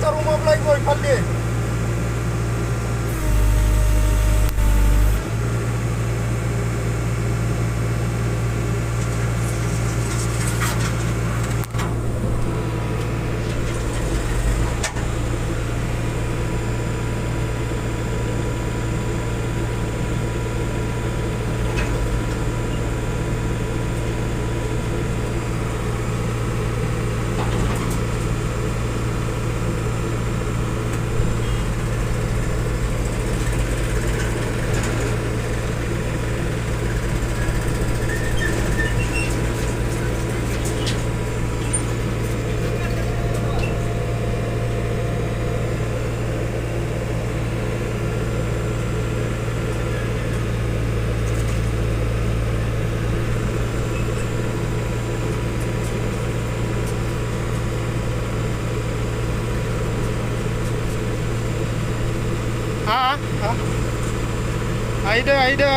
ৰাস্তাৰ সোমাব লাগিব ইফালে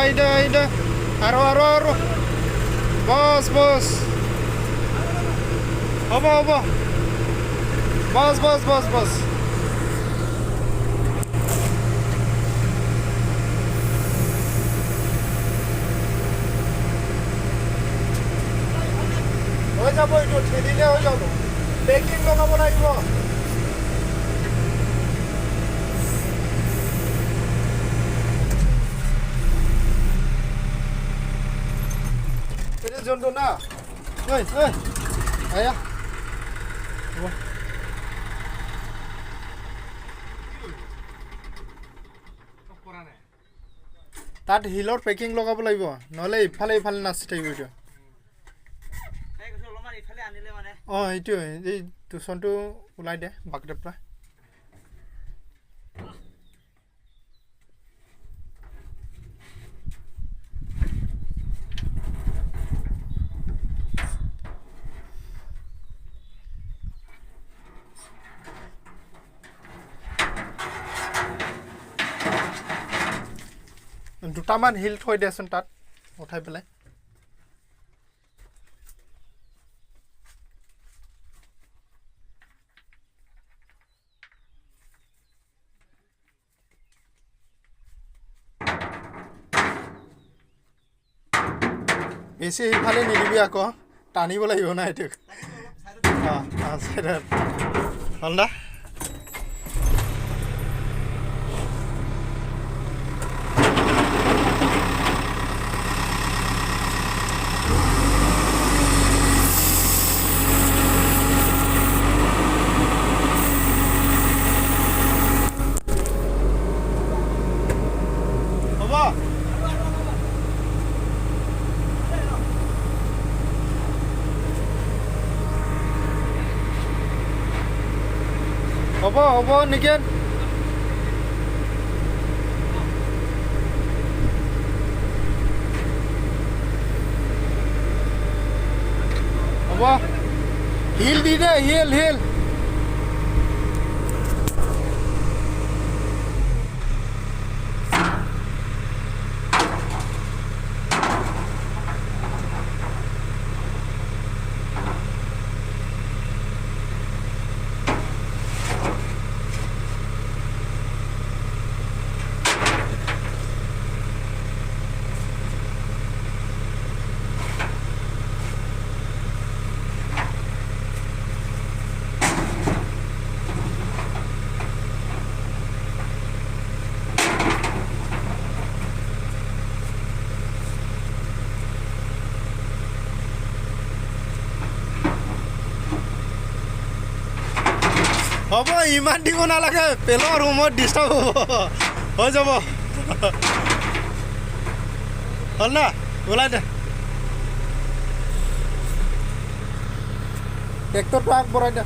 Aida. Aro. Bos. Obo. Bos. হৈ যাব এইটো ঠেলিলে হৈ যাব ব্ৰেকিং লগাব লাগিব Jondo na. Oi. Aya. তাত হিলৰ পেকিং লগাব লাগিব নহলে ইফালে নাচি থাকিব এইটো এইটো এই টিউচনটো ওলাই দে বাকটেৰ পৰা দুটামান হিল থৈ দেচোন তাত উঠাই পেলাই বেছি ইফালে নিদিবি আকৌ টানিব লাগিব না এইটো হলদা হ'ব নিকেন হ'ব হিল দি দে হিল হ'ব ইমান দিব নালাগে পেলৰ ৰুমত ডিষ্টাৰ্ব হ'ব হৈ যাব হ'ল না ওলাই দে ট্ৰেক্টৰটো আগবঢ়াই দে